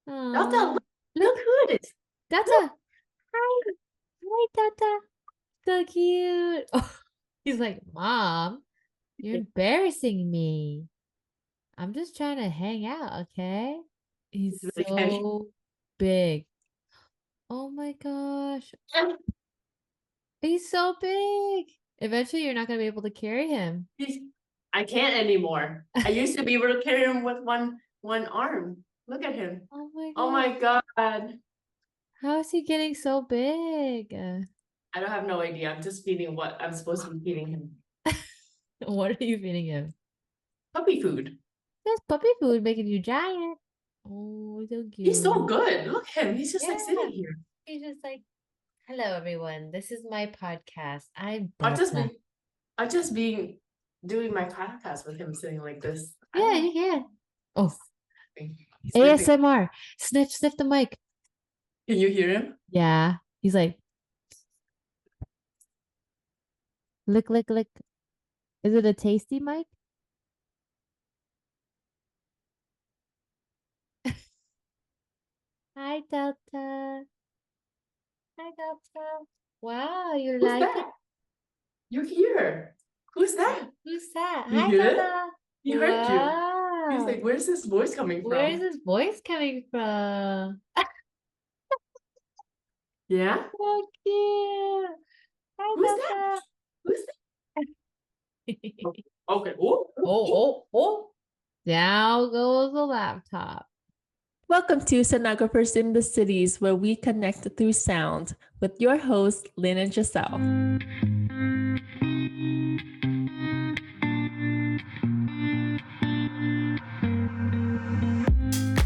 Tata, Oh, look look, who it is. Look. Tata. Hi, hi, Tata. So cute. Oh, he's like, Mom, you're embarrassing me. I'm just trying to hang out, okay? He's He's really kind. so big. Oh my gosh. He's so big. Eventually, you're not going to be able to carry him. He's, I can't anymore. I used to be able to carry him with one arm. Look at him. Oh my Oh gosh. my God. How is he getting so big? I don't have no idea. I'm just feeding what I'm supposed to be feeding him. What are you feeding him? Puppy food. That's puppy food making you giant. Oh, so He's so cute. good. Look at him. He's just like Yeah. sitting here. He's just like, hello, everyone. This is my podcast. I'm I'll just Delta. be I'll just be doing my podcast with him sitting like this. I Yeah, don't know. you can. Oh, He's breathing. ASMR. Sniff the mic. Can you hear him? Yeah. He's like, lick, lick, lick. Is it a tasty mic? Hi, Delta. Hi, Delta. Wow, you Who's like it? that? You're here. Who's that? Who's that? You Hi, hear it? Delta. He heard you. He's Wow. like, where's this voice coming Where is from? his voice coming from? Yeah? So cute. Hi, Who's that? Delta. Who's that? Oh, okay. Oh, Oh. Down goes the laptop. Welcome to Sonographers in the Cities, where we connect through sound with your hosts, Lynn and Geselle.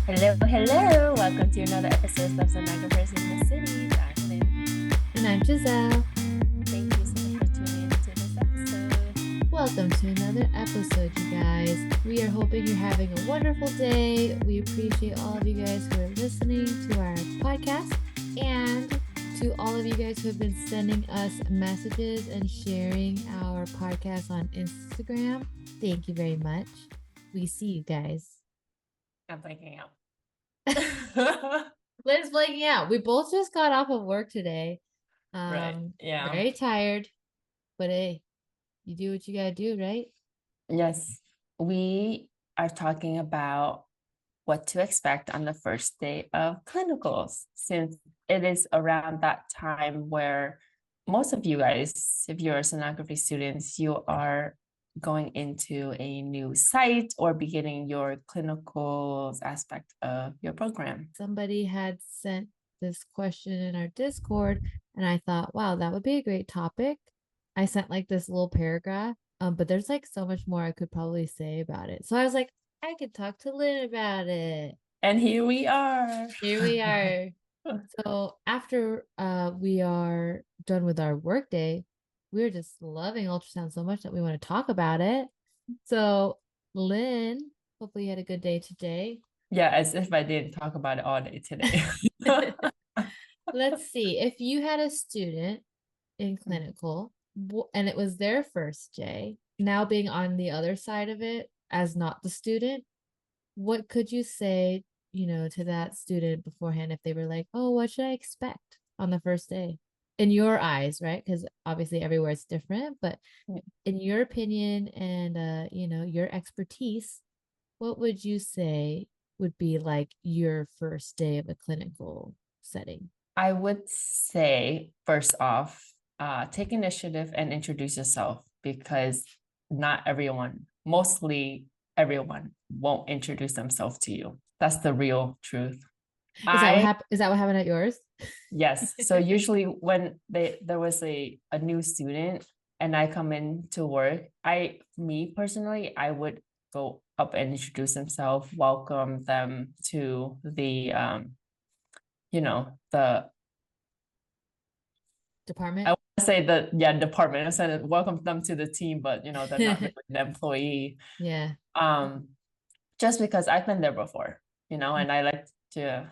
Hello. Welcome to another episode of Sonographers in the Cities. I'm Lynn. And I'm Geselle. Thank you so much for tuning into this episode. Welcome to another episode, you guys. We are hoping you're having a wonderful day. We appreciate all of you guys who are listening to our podcast and to all of you guys who have been sending us messages and sharing our podcast on Instagram. Thank you very much. We see you guys. I'm blanking out. Lynn's blanking out. We both just got off of work today. Right. Yeah. Very tired, but hey, you do what you gotta do, right? Yes. We are talking about what to expect on the first day of clinicals, since it is around that time where most of you guys, if you're sonography students, you are going into a new site or beginning your clinicals aspect of your program. Somebody had sent this question in our Discord, and I thought, wow, that would be a great topic. I sent like this little paragraph, but there's like so much more I could probably say about it. So I was like, I could talk to Lynn about it. And here we are. Here we are. So after we are done with our workday, we're just loving ultrasound so much that we want to talk about it. So Lynn, hopefully you had a good day today. Yeah, as if I didn't talk about it all day today. Let's see. If you had a student in clinical and it was their first day, now being on the other side of it as not the student, what could you say, to that student beforehand if they were like, oh, what should I expect on the first day? In your eyes, right? Because obviously everywhere it's different, but in your opinion and your expertise, what would you say would be like your first day of a clinical setting? I would say, first off, take initiative and introduce yourself, because not everyone, mostly everyone, won't introduce themselves to you. That's the real truth. Is that what happened at yours? Yes. So usually when there was a new student and I come in to work, me personally, I would go up and introduce themselves, welcome them to the the Department? I want to say department. I said welcome them to the team, but they're not really an employee. Yeah. Just because I've been there before, and I like to,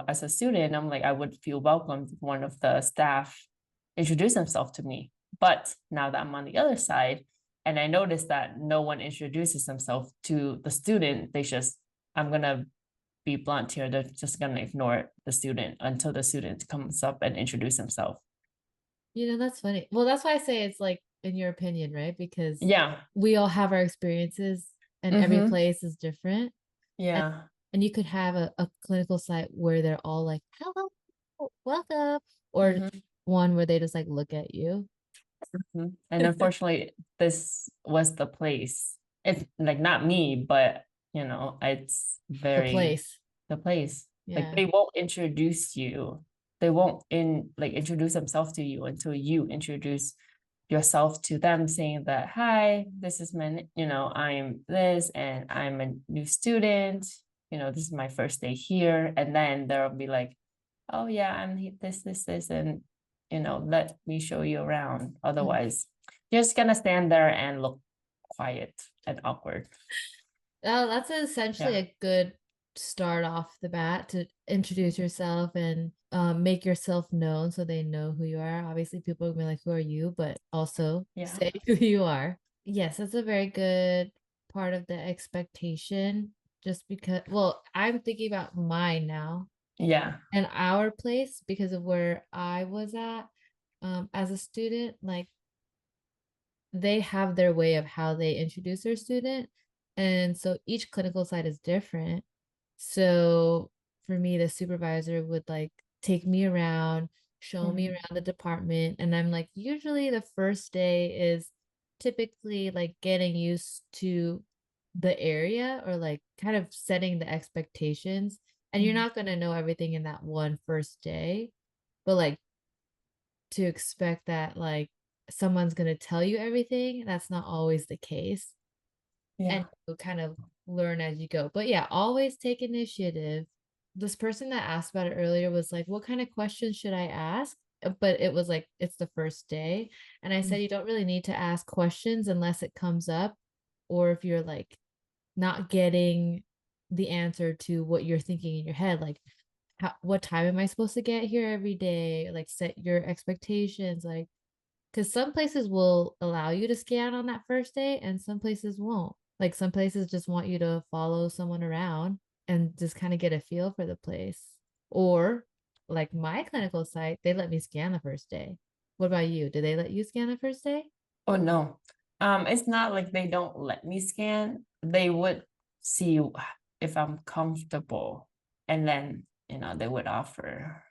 as a student, I'm like, I would feel welcomed if one of the staff introduced themselves to me. But now that I'm on the other side and I notice that no one introduces themselves to the student, I'm gonna be blunt here, they're just gonna ignore the student until the student comes up and introduce himself. That's funny. Well, that's why I say it's like in your opinion, right? Because Yeah. we all have our experiences and every place is different. Yeah. And you could have a clinical site where they're all like, hello, welcome, or one where they just like look at you. And unfortunately, this was the place. It's like not me, but it's The place. the place. Like Yeah. they won't introduce you. They won't introduce themselves to you until you introduce yourself to them, saying that, hi, this is my, I'm this and I'm a new student. This is my first day here. And then there'll be like, oh yeah, I'm this, and let me show you around. Otherwise, you're just gonna stand there and look quiet and awkward. Oh, that's essentially a good start off the bat to introduce yourself and make yourself known so they know who you are. Obviously, people will be like, who are you? But also say who you are. Yes, that's a very good part of the expectation. Just because, well, I'm thinking about mine now. Yeah. And our place, because of where I was at as a student, like they have their way of how they introduce their student. And so each clinical site is different. So for me, the supervisor would like take me around, show me around the department. And I'm like, usually the first day is typically like getting used to the area or like kind of setting the expectations. And you're not going to know everything in that one first day, but like to expect that like someone's going to tell you everything, that's not always the case. And you kind of learn as you go. But yeah, always take initiative. This person that asked about it earlier was like, what kind of questions should I ask? But it was like, it's the first day. And I said, you don't really need to ask questions unless it comes up, or if you're like not getting the answer to what you're thinking in your head, like what time am I supposed to get here every day? Like set your expectations, like because some places will allow you to scan on that first day and some places won't. Like some places just want you to follow someone around and just kind of get a feel for the place. Or like my clinical site, they let me scan the first day. What about you? Did they let you scan the first day? Oh no. It's not like they don't let me scan. They would see if I'm comfortable, and then they would offer.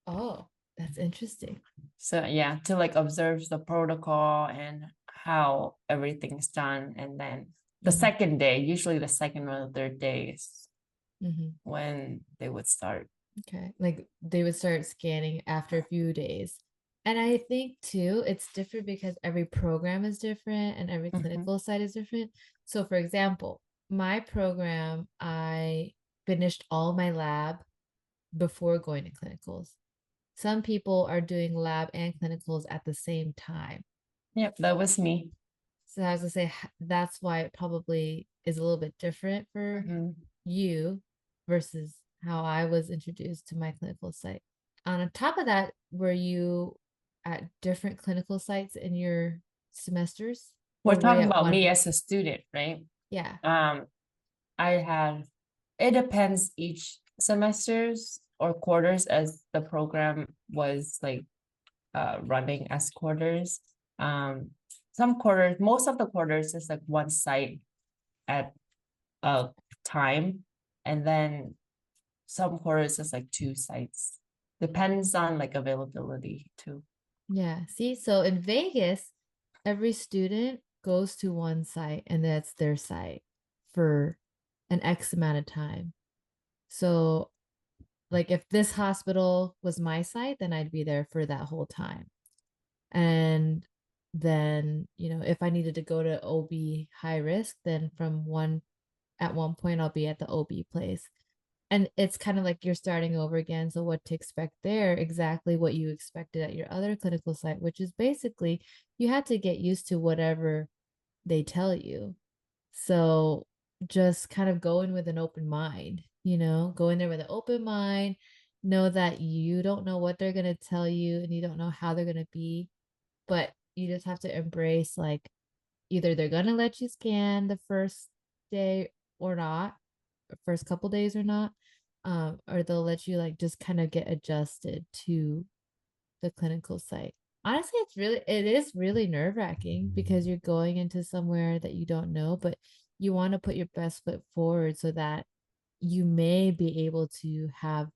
Oh, that's interesting. So yeah, to like observe the protocol and how everything's done. And then the second day, usually the second or the third day is when they would start. Okay. Like they would start scanning after a few days. And I think too, it's different because every program is different and every clinical site is different. So for example, my program, I finished all my lab before going to clinicals. Some people are doing lab and clinicals at the same time. Yep, that was me. So I was gonna say that's why it probably is a little bit different for you versus how I was introduced to my clinical site. On top of that, were you at different clinical sites in your semesters? We're talking about me as a student, right? Yeah. I have, it depends each semesters or quarters as the program was like running as quarters. Some quarters, most of the quarters is like one site at a time, and then some quarters is like two sites. Depends on like availability too. Yeah. See, so in Vegas, every student goes to one site and that's their site for an X amount of time. So like if this hospital was my site, then I'd be there for that whole time. And then, if I needed to go to OB high risk, then at one point I'll be at the OB place. And it's kind of like you're starting over again. So what to expect there, exactly what you expected at your other clinical site, which is basically you had to get used to whatever they tell you. So just kind of go in with an open mind, go in there with an open mind, know that you don't know what they're going to tell you and you don't know how they're going to be, but you just have to embrace like either they're going to let you scan the first day or not, first couple days or not. or they'll let you like just kind of get adjusted to the clinical site. Honestly, it is really nerve-wracking because you're going into somewhere that you don't know, but you want to put your best foot forward so that you may be able to have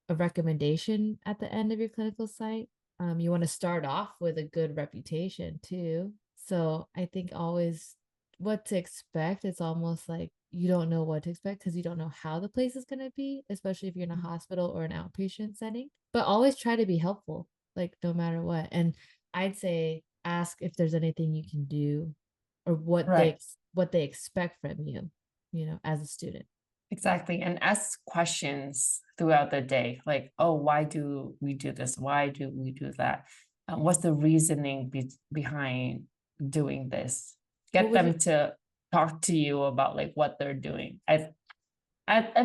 a recommendation at the end of your clinical site. You want to start off with a good reputation too. So I think always what to expect, it's almost like you don't know what to expect because you don't know how the place is going to be, especially if you're in a hospital or an outpatient setting. But always try to be helpful, like no matter what. And I'd say ask if there's anything you can do or Right. what they expect from you, as a student. Exactly. And ask questions throughout the day, like, oh, why do we do this? Why do we do that? What's the reasoning behind doing this? What Get would you them to talk to you about like what they're doing. I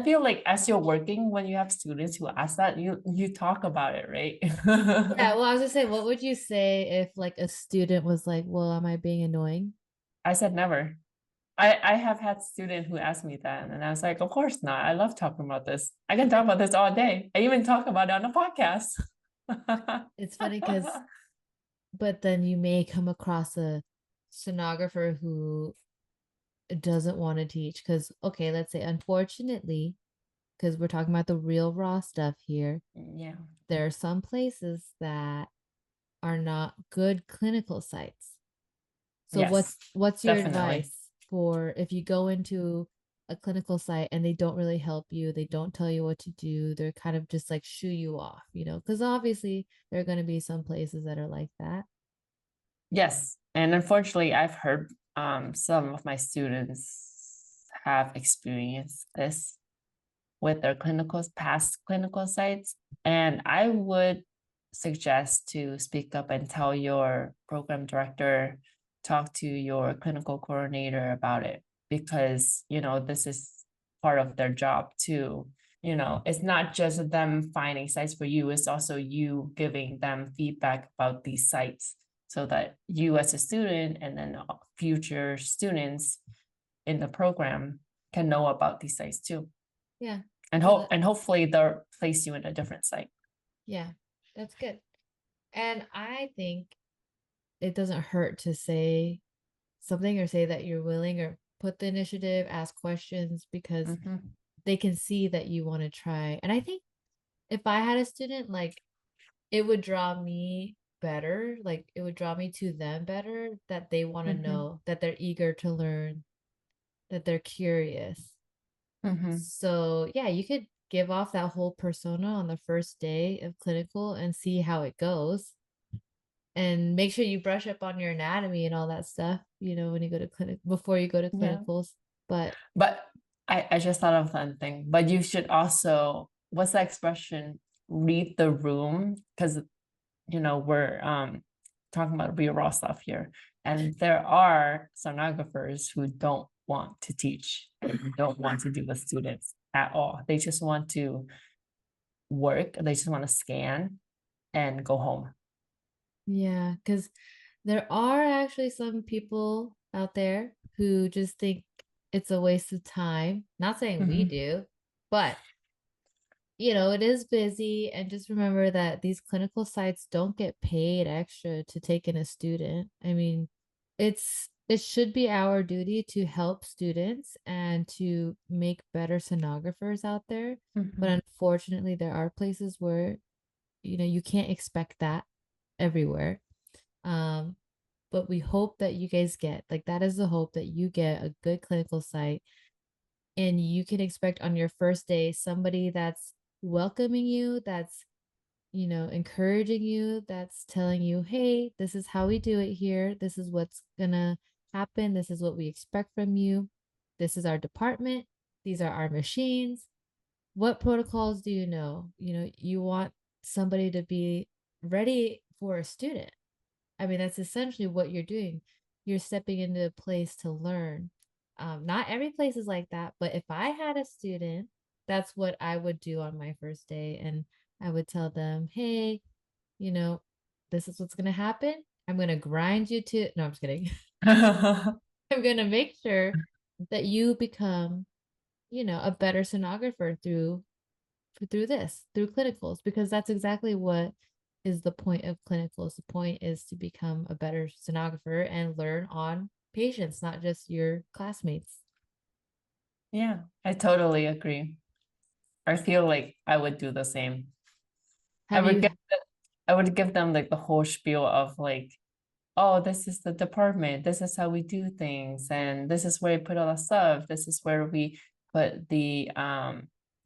feel like as you're working, when you have students who ask that, you talk about it, right? Yeah, well, I was gonna say, what would you say if like a student was like, well, am I being annoying? I said never. I have had student who asked me that, and I was like, of course not. I love talking about this. I can talk about this all day. I even talk about it on a podcast. It's funny because, but then you may come across a sonographer who doesn't want to teach because, okay, let's say, unfortunately, because we're talking about the real raw stuff here, Yeah. there are some places that are not good clinical sites. So Yes, what's your definitely. advice for if you go into a clinical site and they don't really help you, they don't tell you what to do, they're kind of just like shoo you off, because obviously there are going to be some places that are like that. Yes. And unfortunately, I've heard some of my students have experienced this with their past clinical sites. And I would suggest to speak up and tell your program director, talk to your clinical coordinator about it, because, this is part of their job too. It's not just them finding sites for you, it's also you giving them feedback about these sites so that you as a student and then future students in the program can know about these sites too. Yeah. And So that, hopefully they'll place you in a different site. yeah, that's good. And I think it doesn't hurt to say something or say that you're willing or put the initiative, ask questions because Mhm. they can see that you want to try. And I think if I had a student, like it would draw me better, like it would draw me to them better that they want to Mhm. know, that they're eager to learn, that they're curious. Mhm. So, yeah, you could give off that whole persona on the first day of clinical and see how it goes. And make sure you brush up on your anatomy and all that stuff, when you go to clinic before you go to Yeah. clinicals. But But I just thought of something. But you should also, what's the expression? Read the room, because we're talking about real raw stuff here. And there are sonographers who don't want to teach, don't want to do with students at all. They just want to work, they just want to scan and go home. yeah, because there are actually some people out there who just think it's a waste of time. Not saying we Mhm. do, but it is busy. And just remember that these clinical sites don't get paid extra to take in a student. I mean, it should be our duty to help students and to make better sonographers out there. But Mhm. unfortunately, there are places where, you can't expect that everywhere. Um, but we hope that you guys get, like, that is the hope that you get a good clinical site and you can expect on your first day somebody that's welcoming you, that's, encouraging you, that's telling you, hey, this is how we do it here. This is what's gonna happen. This is what we expect from you. This is our department. These are our machines. What protocols do you know? You want somebody to be ready for a student. I mean, that's essentially what you're doing. You're stepping into a place to learn. Not every place is like that, but if I had a student, that's what I would do on my first day. And I would tell them, hey, you know, this is what's going to happen. I'm going to grind you to, no, I'm just kidding. I'm going to make sure that you become, a better sonographer through through this, through clinicals, because that's exactly what is the point of clinicals. The point is to become a better sonographer and learn on patients, not just your classmates. Yeah, I totally agree. I feel like I would do the same. Have you I would give them like the whole spiel of like, oh, this is the department, this is how we do things, and this is where we put all the stuff, this is where we put the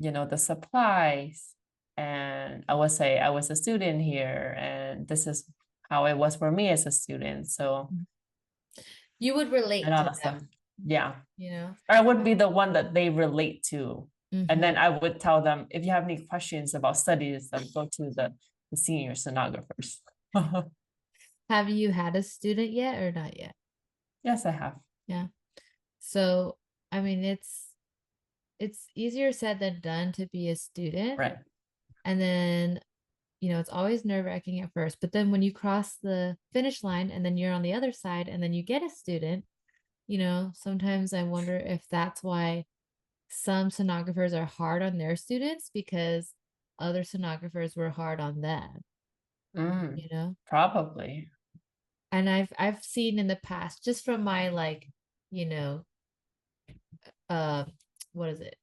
the supplies. And I would say I was a student here, and this is how it was for me as a student. So you would relate and all to that stuff. them, Yeah. you know? Or I would be the one that they relate to. Mhm. And then I would tell them, if you have any questions about studies, then go to the senior sonographers. Have you had a student yet or not yet? Yes, I have. Yeah. So, I mean, it's easier said than done to be a student. Right. And then, it's always nerve-wracking at first, but then when you cross the finish line and then you're on the other side and then you get a student, sometimes I wonder if that's why some sonographers are hard on their students, because other sonographers were hard on them, Mm, probably. And I've seen in the past, just from my you know, what is it?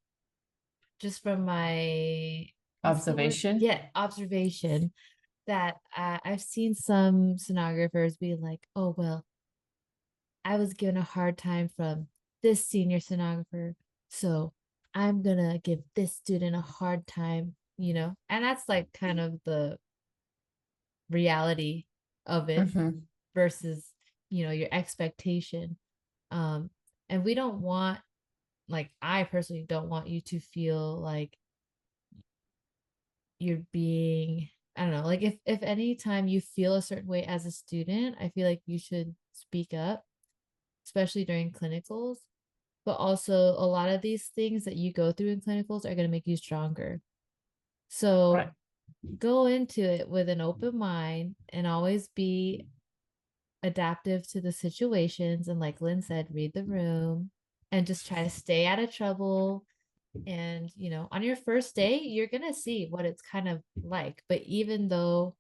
Just from my what's the word? Observation. Yeah, observation, that I've seen some sonographers be like, oh, well, I was given a hard time from this senior sonographer, so I'm gonna give this student a hard time, and that's like kind of the reality of it Mhm. versus, your expectation. And we don't want, like, I personally don't want you to feel like you're being, I don't know, like, if any time you feel a certain way as a student, I feel like you should speak up, especially during clinicals. But also, a lot of these things that you go through in clinicals are going to make you stronger. So Right. go into it with an open mind and always be adaptive to the situations. And like Lynn said, read the room and just try to stay out of trouble. And, on your first day, you're going to see what it's kind of like. But even though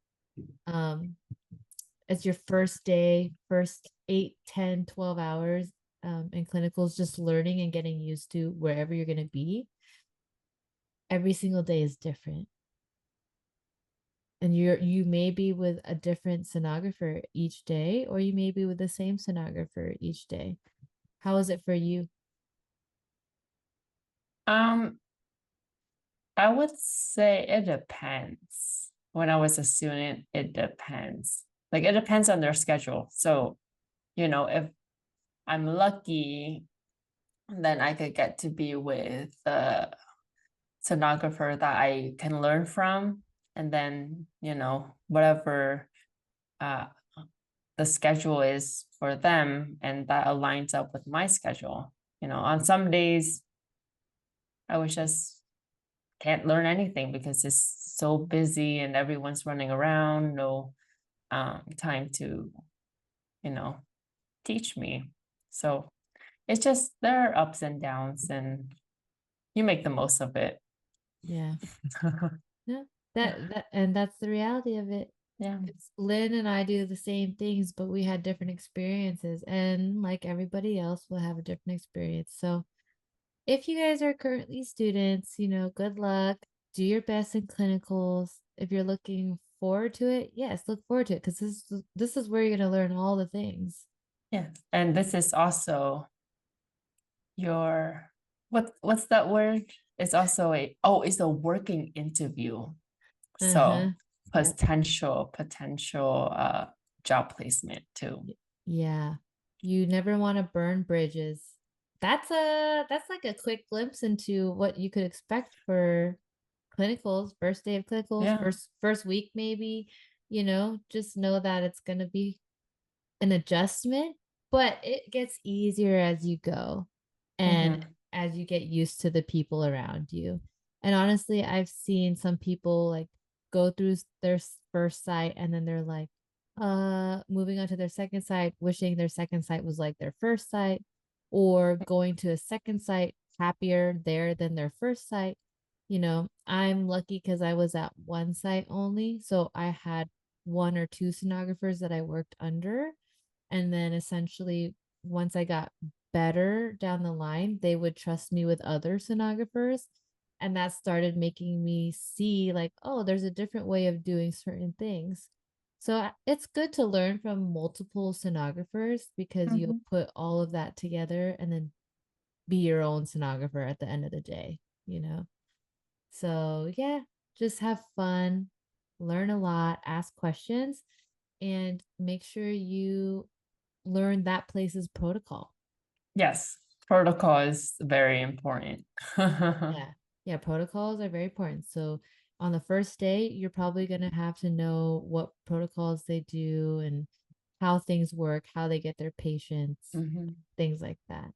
it's your first day, first 8, 10, 12 hours in clinicals, just learning and getting used to wherever you're going to be, every single day is different. And you may be with a different sonographer each day, or you may be with the same sonographer each day. How is it for you? I would say it depends. When I was a student, it depends. Like it depends on their schedule. So, if I'm lucky, then I could get to be with a sonographer that I can learn from. And then, whatever the schedule is for them, and that aligns up with my schedule. On some days, I was just can't learn anything because it's so busy and everyone's running around, no time to, teach me. So it's just there are ups and downs and you make the most of it. Yeah. Yeah. And that's the reality of it. Yeah. Lynn and I do the same things, but we had different experiences, and like everybody else, we'll have a different experience. So if you guys are currently students, good luck. Do your best in clinicals. If you're looking forward to it, yes, look forward to it, because this is where you're going to learn all the things. Yeah. And this is also your what's that word? It's also it's a working interview. So potential job placement too. Yeah. You never want to burn bridges. That's like a quick glimpse into what you could expect for clinicals, first day of clinicals, Yeah. first week maybe. Just know that it's going to be an adjustment, but it gets easier as you go and as you get used to the people around you. And honestly, I've seen some people like go through their first site and then they're like moving on to their second site, wishing their second site was like their first site, or going to a second site happier there than their first site. I'm lucky because I was at one site only. So I had 1 or 2 sonographers that I worked under. And then essentially, once I got better down the line, they would trust me with other sonographers. And that started making me see, like, oh, there's a different way of doing certain things. So it's good to learn from multiple sonographers because you'll Mhm. put all of that together and then be your own sonographer at the end of the day. So yeah, just have fun, learn a lot, ask questions, and make sure you learn that place's protocol. Yes, protocol is very important. Yeah. Yeah, protocols are very important. So on the first day, you're probably going to have to know what protocols they do and how things work, how they get their patients, Mhm. things like that.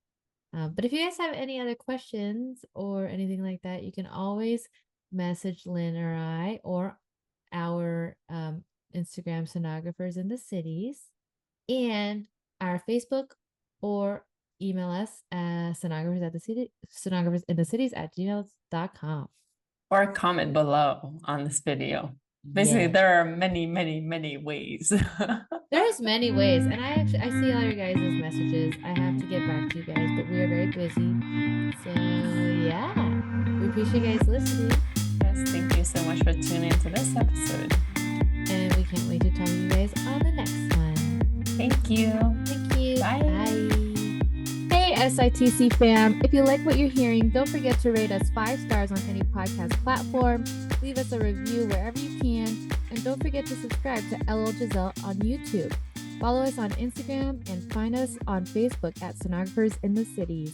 But if you guys have any other questions or anything like that, you can always message Lynn or I or our Instagram Sonographers in the Cities and our Facebook, or email us at sonographers in the cities at gmail.com. Or comment below on this video. Basically, Yeah. there are many, many, many ways. There's many ways, and I see all your guys' messages. I have to get back to you guys, but we are very busy. So yeah, we appreciate you guys listening, Yes, thank you so much for tuning into this episode. and we can't wait to talk to you guys on the next one. Thank you. Thank you. Bye. Hey, SITC fam. If you like what you're hearing, don't forget to rate us 5 stars on any podcast platform. Leave us a review wherever you can. And don't forget to subscribe to Lynn and Geselle on YouTube. Follow us on Instagram and find us on Facebook at Sonographers in the Cities.